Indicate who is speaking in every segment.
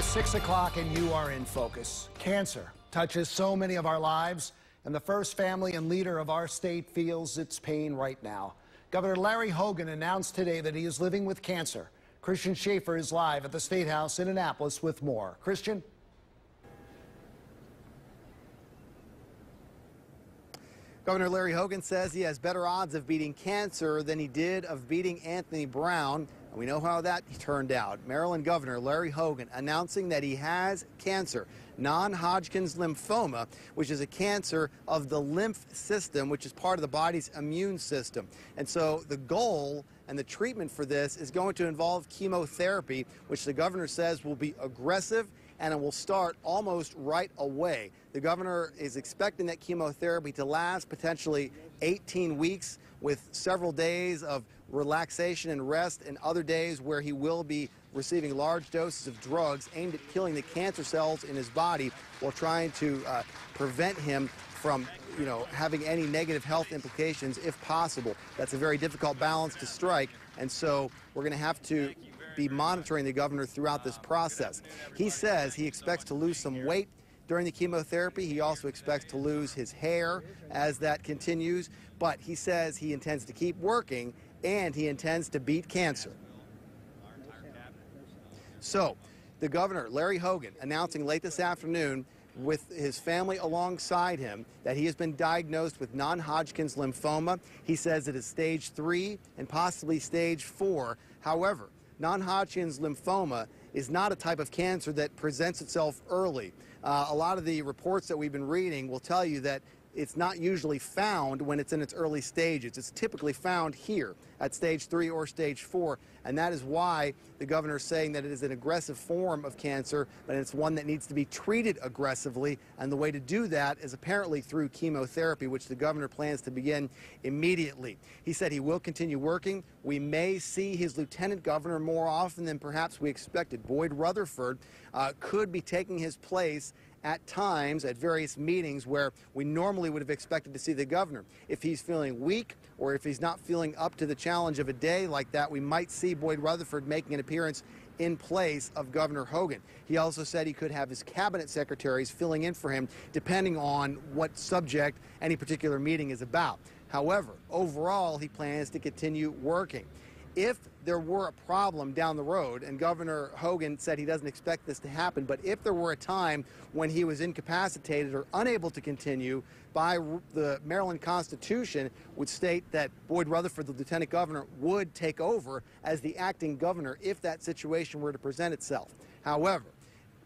Speaker 1: It's 6 o'clock and you are in focus. Cancer touches so many of our lives, and the first family and leader of our state feels its pain right now. Governor Larry Hogan announced today that he is living with cancer. Christian Schaffer is live at the State House in Annapolis with more. Christian?
Speaker 2: Governor Larry Hogan says he has better odds of beating cancer than he did of beating Anthony Brown. And we know how that turned out. Maryland Governor Larry Hogan announcing that he has cancer, non-hodgkins lymphoma, which is a cancer of the lymph system, which is part of the body's immune system. And so the goal and the treatment for this is going to involve chemotherapy, which the governor says will be aggressive and it will start almost right away. The governor is expecting that chemotherapy to last potentially 18 weeks with several days of relaxation and rest and other days where he will be receiving large doses of drugs aimed at killing the cancer cells in his body while trying to prevent him from, having any negative health implications if possible. That's a very difficult balance to strike, and so we're going to have to be monitoring the governor throughout this process. He says he expects to lose some weight during the chemotherapy. He also expects to lose his hair as that continues, but he says he intends to keep working and he intends to beat cancer. So, the governor, Larry Hogan, announcing late this afternoon with his family alongside him that he has been diagnosed with non-Hodgkin's lymphoma. He says it is stage 3 and possibly stage 4. However, non-Hodgkin's lymphoma is not a type of cancer that presents itself early. A lot of the reports that we've been reading will tell you that it's not usually found when it's in its early stages. It's typically found here at stage 3 or stage 4, and that is why the governor is saying that it is an aggressive form of cancer, but it's one that needs to be treated aggressively, and the way to do that is apparently through chemotherapy, which the governor plans to begin immediately. He said he will continue working. We may see his lieutenant governor more often than perhaps we expected. Boyd Rutherford could be taking his place at times at various meetings where we normally would have expected to see the governor. If he's feeling weak or if he's not feeling up to the challenge of a day like that, we might see Boyd Rutherford making an appearance in place of Governor Hogan. He also said he could have his cabinet secretaries filling in for him depending on what subject any particular meeting is about. However, overall, he plans to continue working. If there were a problem down the road, and Governor Hogan said he doesn't expect this to happen, but if there were a time when he was incapacitated or unable to continue, by the Maryland Constitution would state that Boyd Rutherford, the lieutenant governor, would take over as the acting governor if that situation were to present itself. However,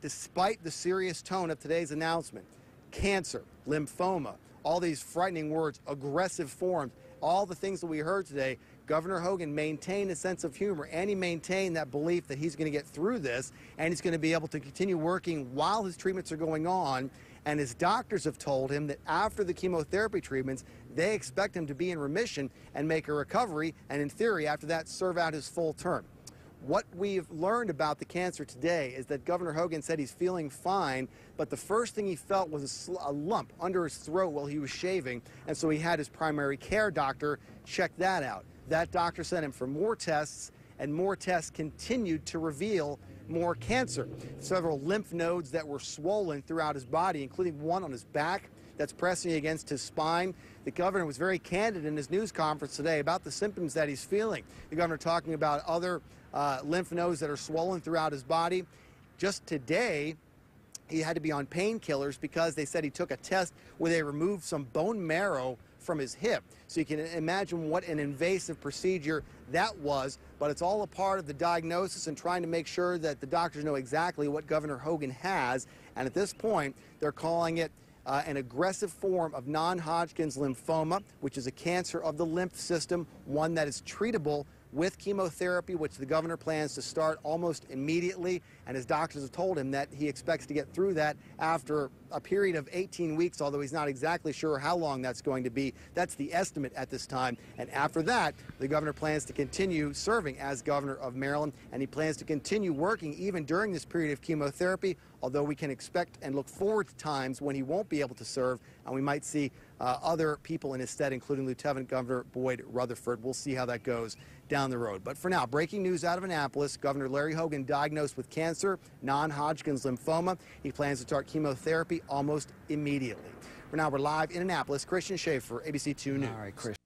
Speaker 2: despite the serious tone of today's announcement, cancer, lymphoma, all these frightening words, aggressive forms, all the things that we heard today, Governor Hogan maintained a sense of humor, and he maintained that belief that he's going to get through this, and he's going to be able to continue working while his treatments are going on. And his doctors have told him that after the chemotherapy treatments, they expect him to be in remission and make a recovery, and in theory, after that, serve out his full term. What we've learned about the cancer today is that Governor Hogan said he's feeling fine, but the first thing he felt was a lump under his throat while he was shaving, and so he had his primary care doctor check that out. That doctor sent him for more tests, and more tests continued to reveal more cancer. Several lymph nodes that were swollen throughout his body, including one on his back that's pressing against his spine. The governor was very candid in his news conference today about the symptoms that he's feeling. The governor talking about other lymph nodes that are swollen throughout his body. Just today, he had to be on painkillers because they said he took a test where they removed some bone marrow from his hip. So you can imagine what an invasive procedure that was, but it's all a part of the diagnosis and trying to make sure that the doctors know exactly what Governor Hogan has. And at this point, they're calling it an aggressive form of non-Hodgkin's lymphoma, which is a cancer of the lymph system, one that is treatable with chemotherapy, which the governor plans to start almost immediately, and his doctors have told him that he expects to get through that after a period of 18 weeks, although he's not exactly sure how long that's going to be. That's the estimate at this time, and after that, the governor plans to continue serving as governor of Maryland, and he plans to continue working even during this period of chemotherapy, although we can expect and look forward to times when he won't be able to serve, and we might see other people in his stead, including Lieutenant Governor Boyd Rutherford. We'll see how that goes down the road. But for now, breaking news out of Annapolis, Governor Larry Hogan diagnosed with cancer, non-hodgkins lymphoma. He plans to start chemotherapy almost immediately. For now, we're live in Annapolis. Christian Schaffer, ABC 2 News.
Speaker 1: All right, Chris.